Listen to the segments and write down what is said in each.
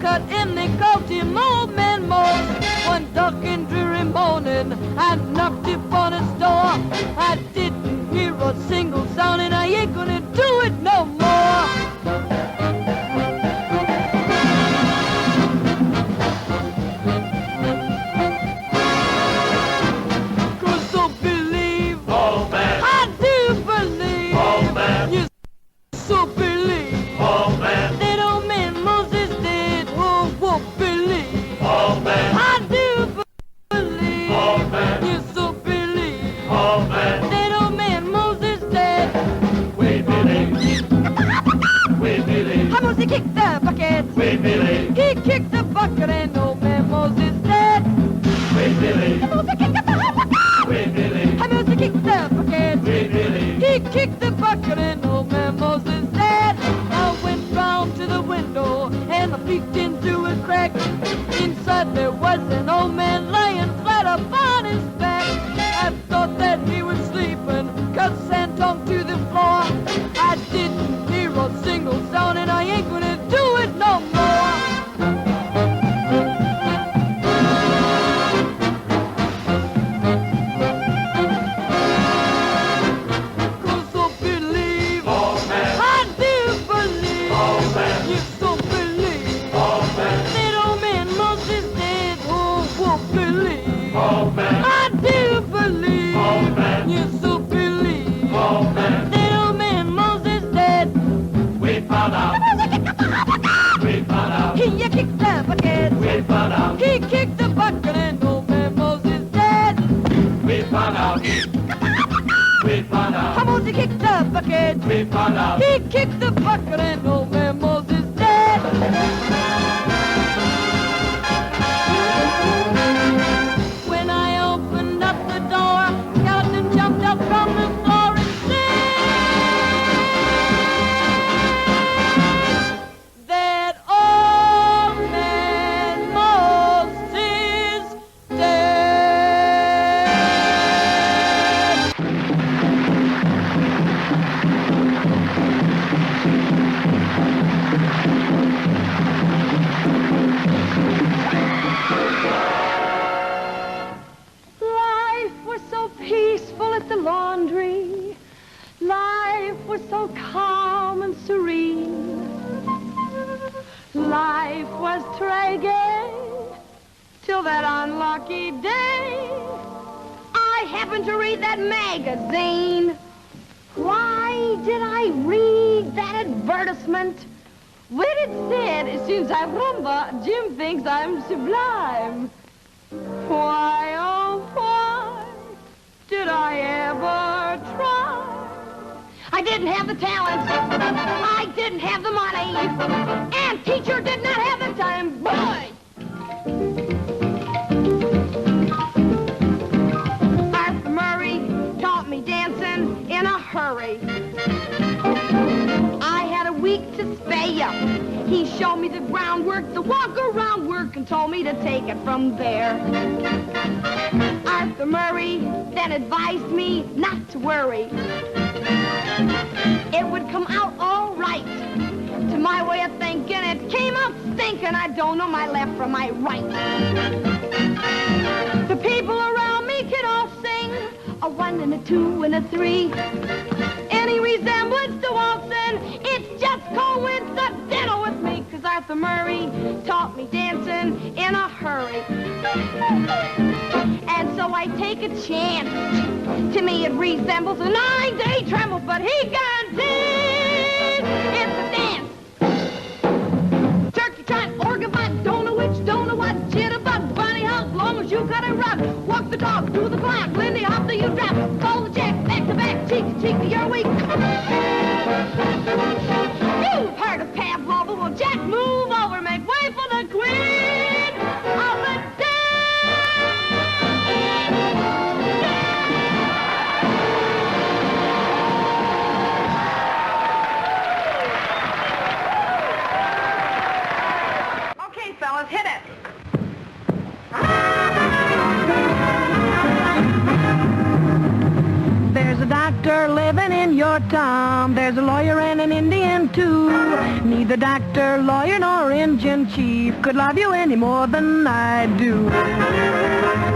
cut and they called him Old Man Morse. One dark and dreary morning, I knocked upon his door. I didn't hear a single sound, and I ain't gonna do it no more. He kicked the bucket. Wait, Billy. He kicked the bucket and Old Man Moses dead. Wait, Billy. Moses kicked the bucket. Wait, Billy. Moses kicked the bucket. Wait, Billy. He kicked the bucket and Old Man Moses dead. I went round to the window and I peeked into a crack. Inside there was an old man lying flat upon his back. I thought that he was sleeping, cut sand tongue to the floor. I didn't hear a single sound, and I ain't gonna do it no more. Cause I believe, Old man. I do believe, Old man. you so believe, Old man. that Old Man Moses dead, oh, believe, Old man. I do believe, Old man. you so believe, Old man. that Old Man Moses dead. We found out. We found out. He kicked the bucket. We found out. He kicked the bucket and Old Man Moses dead. We found out. We found out. Moses kicked the bucket. We found out. He kicked the bucket and Old Man Moses dead. When I opened up the door, skeleton jumped up from the floor and said that Old Man Moses dead. Life was so peaceful at the laundry. Life was so calm and serene. Life was gay till that unlucky day I happened to read that magazine. Why did I read that advertisement? When it said, as soon as I rumba, Jim thinks I'm sublime. Why, oh, why did I ever try? I didn't have the talent. I didn't have the money. And teacher did not have the time. Boy! Arthur Murray taught me dancing in a hurry. I had a week to spare. He showed me the groundwork, the walk-around work, and told me to take it from there. Arthur Murray then advised me not to worry. It would come out all right. To my way of thinking, it came out stinking. I don't know my left from my right. The people around me can all sing a 1 and a 2 and a 3. Any resemblance to waltzing, it's just coincidental with me, 'cause Arthur Murray taught me dancing in a hurry. And so I take a chance. To me it resembles a 9-day tremble, but he guarantees it's a dance. Turkey trot, organ butt, don't know which, don't know what, jitterbug, bunny hop, long as you got a rug. Walk the dog, do the block, Lindy hop, do you drop, call the jack, back to back, cheek to cheek, you're weak. You've heard of Pavlova, well Jack, move over, make way for the queen of the dance. Okay, fellas, hit it. There's a doctor living in your town. There's a lawyer and an Indian too. Needs Neither doctor, lawyer, nor engine chief could love you any more than I do.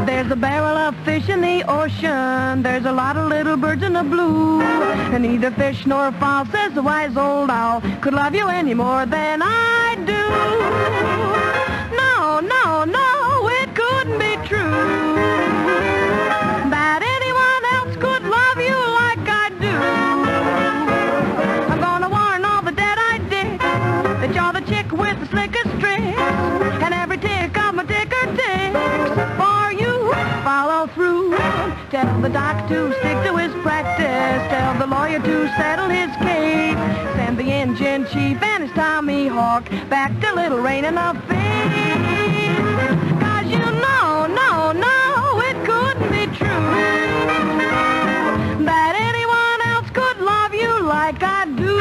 There's a barrel of fish in the ocean. There's a lot of little birds in the blue. And neither fish nor fowl, says the wise old owl, could love you any more than I do. No, no, no, it couldn't be true that anyone else could love you like I do. I'm gonna warn all the dead-eyed dicks that you're the chick with the slickest tricks, and every tick of my ticker ticks for you. Follow through. Tell the doc to stick to his practice. Tell the lawyer to settle his case. Send the engine chief and his Tommy Hawk back to Little Rain in the Face. 'Cause you know, no, no, it couldn't be true that anyone else could love you like I do.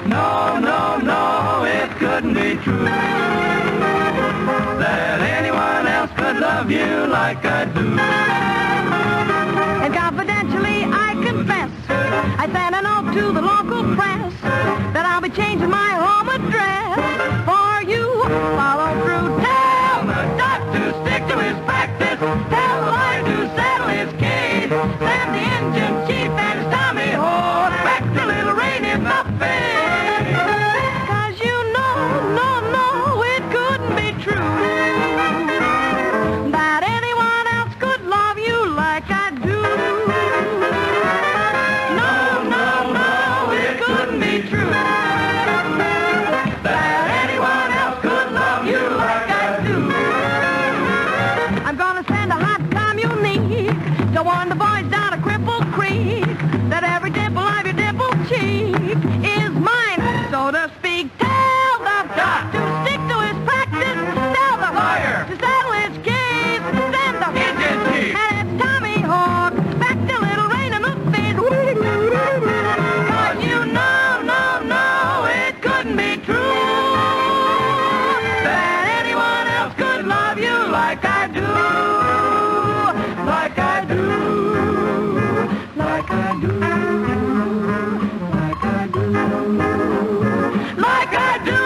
No, no, no, it couldn't be true that anyone else could love you like I do. And confidentially, I confess, I sent a note to the local press that I'll be changing my home address for you. Follow through. Tell The doc to stick to his practice. Tell the lawyer to settle his case. Send the engine chief and his Tommy Hawk back to Little Rain in the Face. 'cause you know, no, no, it couldn't be true that anyone else could love you like I do. No, no, no, it couldn't be true that anyone else could love you like I do. I'm gonna send a hot time unique to warn the boys down a Cripple Creek that every dimple of your dimple cheek is mine, so to speak. Tell the doc to stick to his practice. Tell the Lawyer to settle his case. Send the engine chief and it's Tommy Hawk back to Little Rain in the Face. 'cause you know, no, no, it couldn't be true that anyone else could love you like I do, like I do, like I do, like I do, like I do.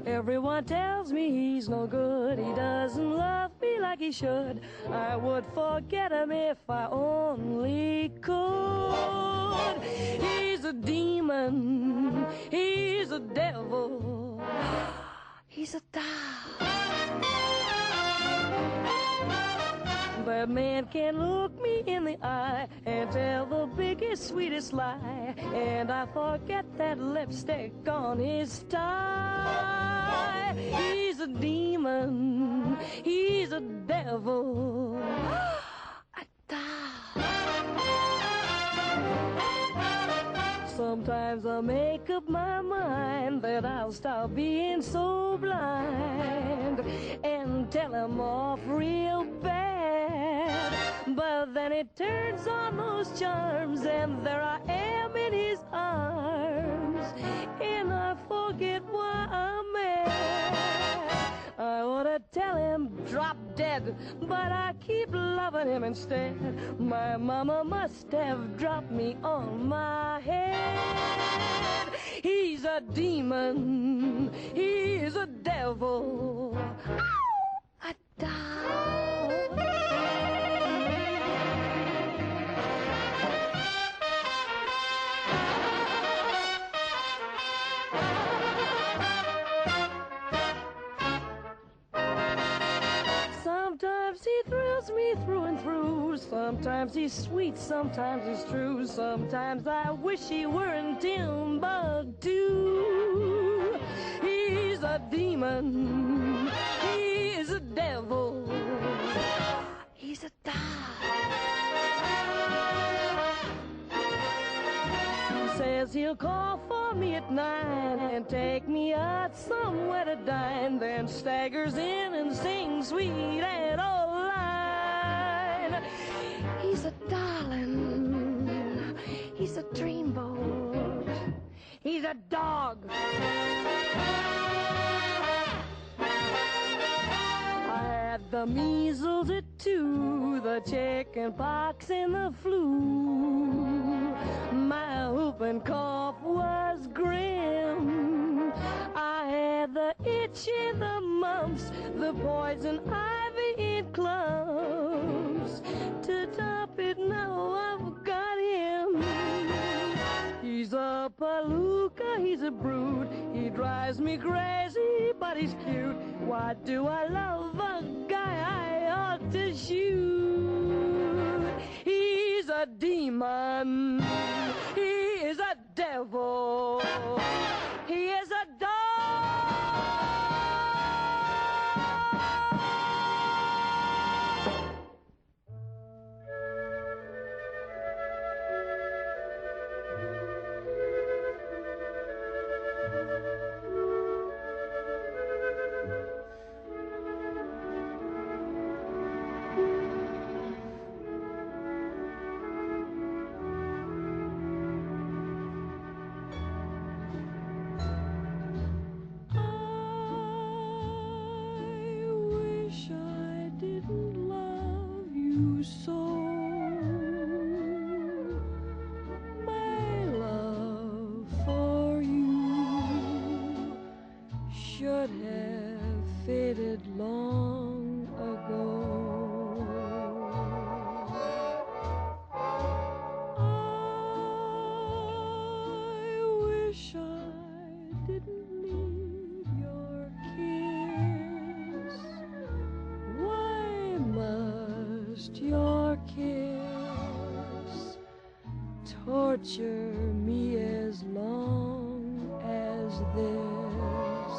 Everyone tells me he's no good. He doesn't love me like he should. I would forget him if I only could. He's a demon. He's a devil. He's a doll. That man can look me in the eye and tell the biggest, sweetest lie, and I forget that lipstick on his tie. He's a demon, he's a devil, a doll. Sometimes I make up my mind that I'll stop being so blind and tell him off real bad. But then it turns on those charms and there I am in his arms, and I forget why I'm mad. I wanna tell him drop dead, but I keep loving him instead. My mama must have dropped me on my head. He's a demon, he's a devil, a doll. Sometimes he thrills me through and through. Sometimes he's sweet, sometimes he's true. Sometimes I wish he were in Timbuktu. He's a demon, he's a devil, he's a doll. He says he'll call for me at 9 and take me out somewhere to dine, then staggers in and sings sweet and old line. He's a darling, he's a dreamboat, He's a dog. I had the measles at 2, the chicken pox and the flu. My whooping cough was grim. I had the itch and the mumps, the poison ivy in clumps. To top it now, I've got him. He's a palooka, he's a brood. He drives me crazy, but he's cute. Why do I love a guy I ought to shoot? He's a demon. He is a devil. He is a dog. So my love for you should have faded long ago. I wish I didn't need your kiss. Why must your kiss torture me as long as this?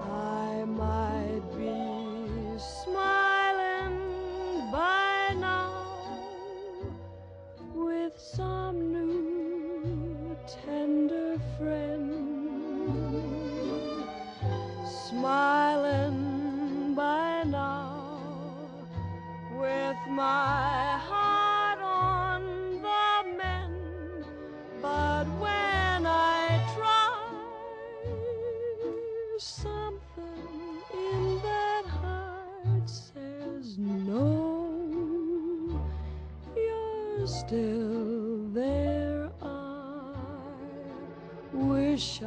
I might be smiling by now with some new tender friend, smiling by now with my heart on the mend. But when I try, something in that heart says no. You're still there. I wish I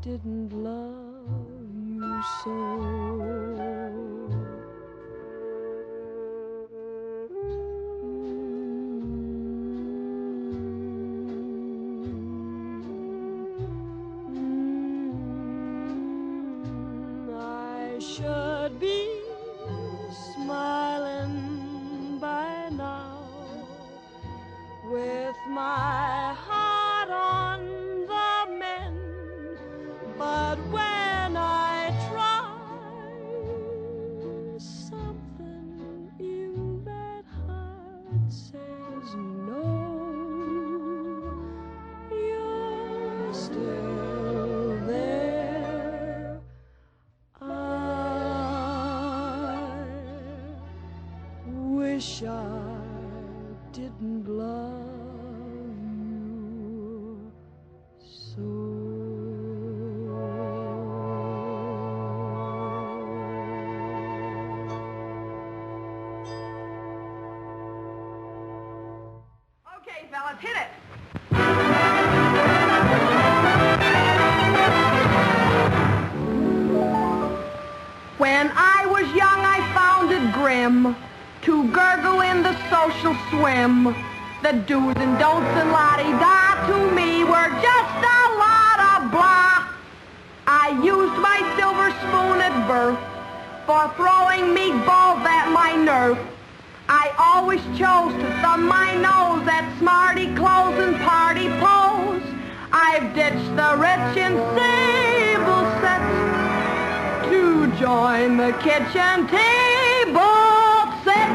didn't love you so. Should be smiling by now with my heart on the mend. But when I try, something in that heart says no. You're still there. Wish I didn't love you so. Okay, fellas, hit it. When I was young, I found it grim to gurgle in the social swim. The do's and don'ts and la-di-da to me were just a lot of blah. I used my silver spoon at birth for throwing meatballs at my nerve. I always chose to thumb my nose at smarty clothes and party pose. I've ditched the rich and sable sets to join the kitchen table set.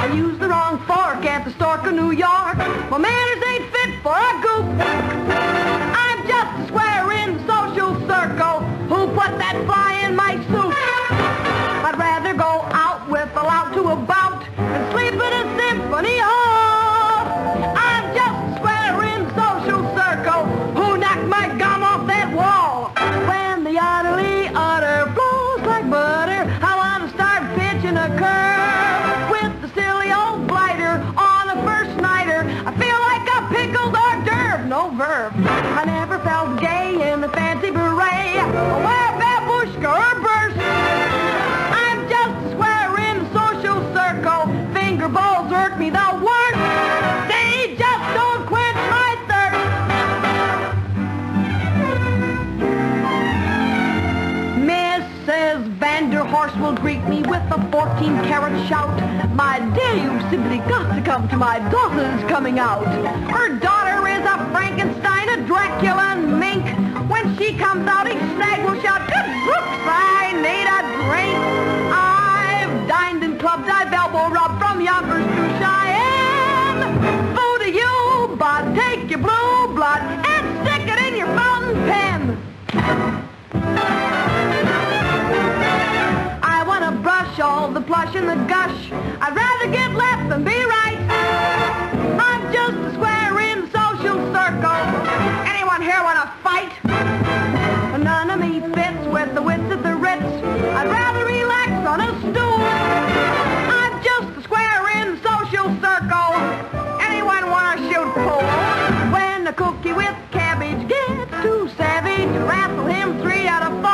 I used the wrong fork at the Stork of New York. My manners ain't fit for a goop. I'm just a square in the social circle who put that fly in my soup. I'd rather go out with a lout to a bout and sleep in a symphony hall. I'm just a square in verve. I never felt gay in the fancy beret. Wear babushka or burst. I'm just a square in the social circle. Finger bowls hurt me the worst. They just don't quench my thirst. Mrs. Vanderhorst will greet me with a 14-carat shout. My dear, you've simply got to come to my daughter's coming out. Her daughter is a Frankenstein, a Dracula, and mink. When she comes out, each stag will shout, good Brooks, I need a drink. I've dined in clubs, I've elbow rubbed from Yonkers to Cheyenne. Fool to you, but take your blue blood and stick it in your fountain pen. I want to brush all the plush and the gush. I'd rather get left than be right. I'm just a square in the social circle. Anyone here want to fight? None of me fits with the wits of the Ritz. I'd rather relax on a stool. I'm just a square in the social circle. Anyone want to shoot pool? When a cookie with cabbage gets too savage, raffle him 3 out of 4.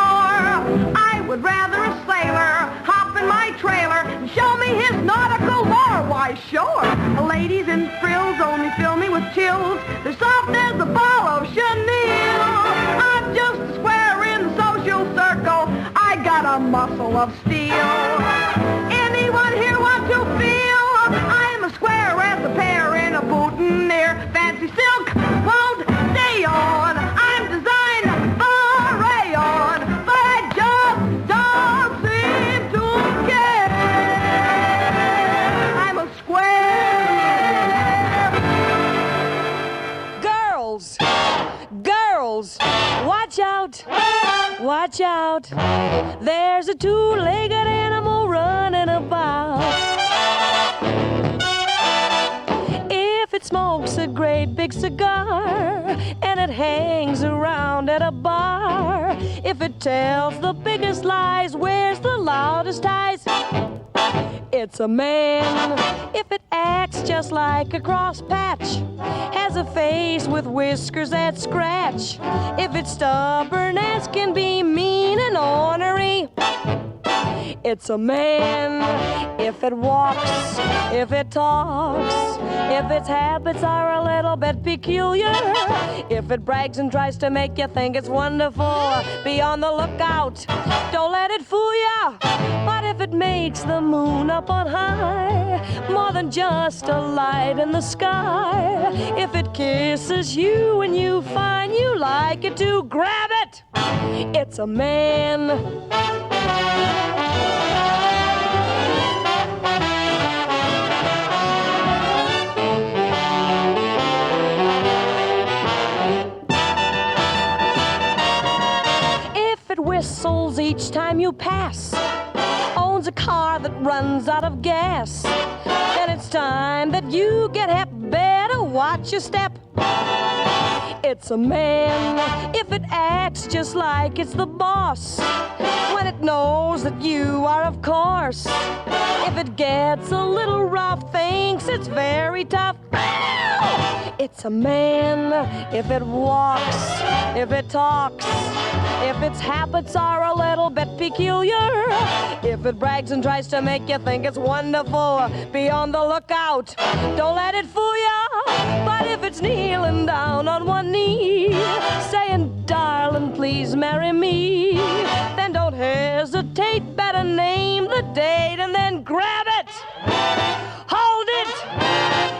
I would rather a sailor hop in my trailer and show me his nautical lore. Why, sure, ladies in frills only fill me with chills. They're soft as a ball of chenille. I'm just a square in the social circle. I got a muscle of steel. Anyone here want to feel? I'm a square as a pear in a boutonniere. Fancy silk won't stay on. I'm designed for rayon, but I just don't seem to care. I'm a square. Girls, watch out, watch out. There's a two-legged animal running about. If it smokes a great big cigar and it hangs around at a bar, if it tells the biggest lies, wears the loudest ties, it's a man. If it acts just like a cross patch, has a face with whiskers that scratch, if it's stubborn as can be, mean and ornery, it's a man. If it walks, if it talks, if its habits are a little bit peculiar, if it brags and tries to make you think it's wonderful, be on the lookout, don't let it fool ya. But if it makes the moon up on high, more than just a light in the sky, if it kisses you and you find you like it to, grab it, it's a man. Whistles each time you pass, owns a car that runs out of gas, then it's time that you get hep. Better watch your step. It's a man. If it acts just like it's the boss, when it knows that you are, of course, if it gets a little rough, thinks it's very tough, it's a man. If it walks, if it talks, if its habits are a little bit peculiar, if it brags and tries to make you think it's wonderful, be on the lookout, don't let it fool ya. But if it's kneeling down on one knee, saying, darling, please marry me, then don't hesitate, better name the date and then grab it, hold it,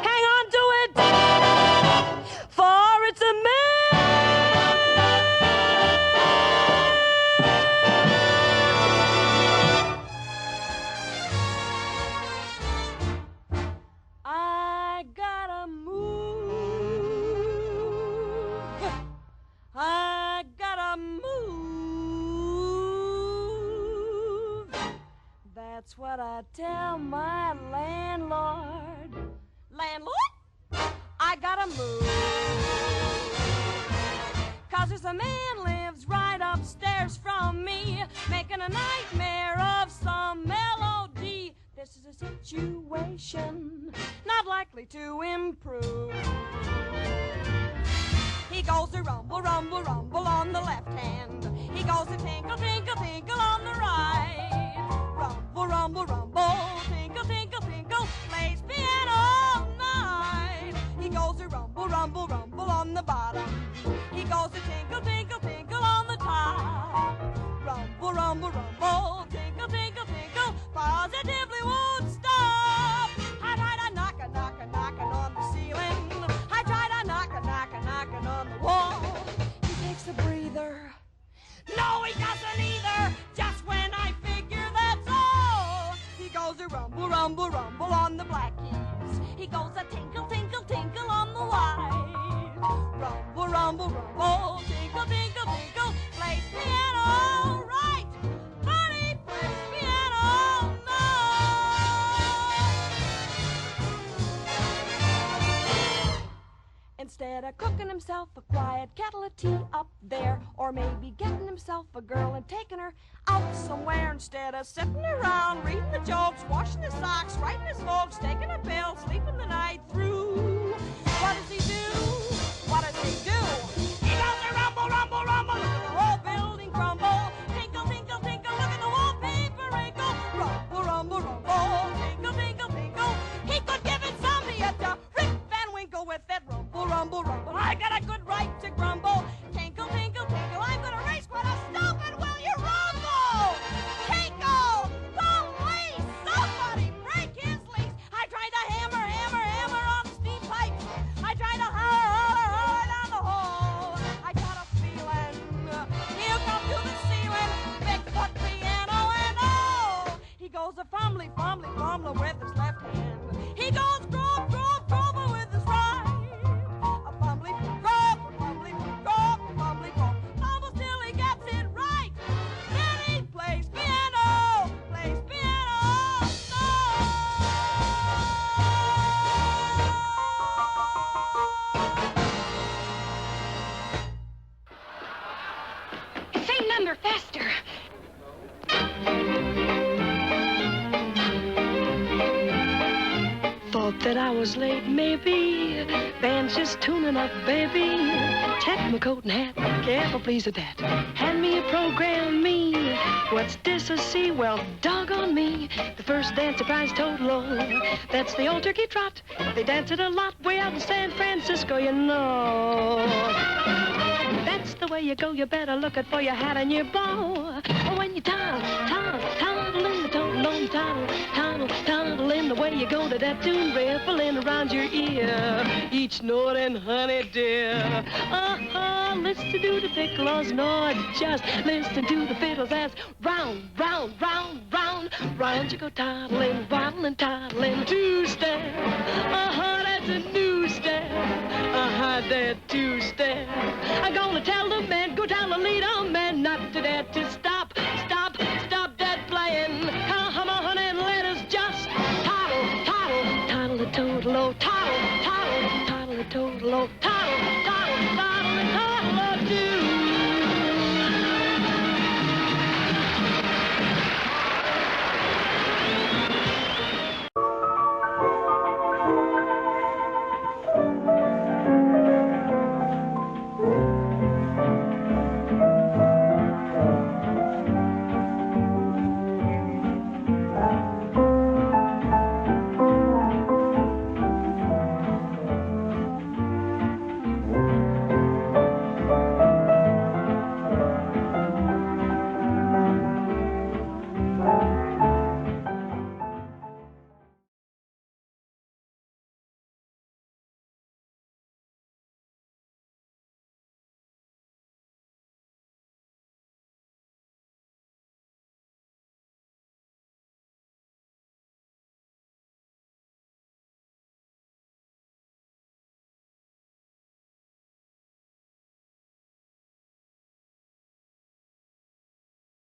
hang on to it, for it's a man. I gotta move. That's what I tell my landlord. Landlord, I gotta move. 'Cause there's a man lives right upstairs from me, making a nightmare of some melody. This is a situation not likely to improve. He goes a rumble, rumble, rumble on the left hand. He goes a tinkle, tinkle, tinkle on the right. Rumble, rumble, rumble, tinkle, tinkle, tinkle, plays piano all night. He goes a rumble, rumble, rumble on the bottom. He goes a tinkle, tinkle, tinkle on the top. Rumble, rumble, rumble, tinkle, tinkle, tinkle, positively won't stop. I tried a knockin', knockin', knockin' on the ceiling. I tried a knockin', knockin', knockin' on the wall. He takes a breather. No, he doesn't either. Just when I figure that's all, he goes a rumble, rumble, rumble on the black keys. He goes a tinkle, tinkle, tinkle on the white. Rumble, rumble, rumble, tinkle, tinkle, tinkle, plays piano all right. But he plays piano all night. Instead of cooking himself a quiet kettle of tea up there, or maybe getting himself a girl and taking her out somewhere, instead of sitting around reading the jokes, washing his socks, writing his folks, taking a pill, sleeping the night through, what does he do? What does he do? He goes a rumble, rumble, rumble, look at the whole building crumble. Tinkle, tinkle, tinkle, look at the wallpaper wrinkle. Rumble, rumble, rumble, tinkle, tinkle, tinkle. He could give insomnia to Rip Van Winkle with that rumble, rumble, rumble. I got a good right to grumble. Tinkle, tinkle, tinkle, I'm gonna race quite a stupid will you rumble? Tinkle, police, somebody break his leash. I tried to hammer, hammer, hammer on the steam pipes. I tried to holler, holler, holler down the hall. I got a feeling he'll come to the ceiling, Bigfoot piano and all. He goes a fumbly, fumbly, fumbler with his left hand. He goes grope, grope, grope with his right. A fumbly, grope, fumbly, grope, fumbly, grope. Almost till he gets it right. Then he plays piano, plays piano all night. Same number, faster. Thought that I was late, maybe. Band's just tuning up, baby. Take my coat and hat, careful please with that. Hand me a program, me. What's this I see? Well, doggone me. The first dance, surprise total low. That's the old turkey trot. They dance it a lot way out in San Francisco, you know. That's the way you go, you better look out for your hat and your bow. Oh, when you toddle, toddle, toddle in the toddle, toddle, toddle, toddle in the way you go to that tune, rippling around your ear. Each note and honey dear. Listen to the piccolos, no, just listen to the fiddles as round, round, round, round. Round you go toddling, waddling, toddling, two-step. That's a new step. That two-step. I'm gonna tell the man, go down.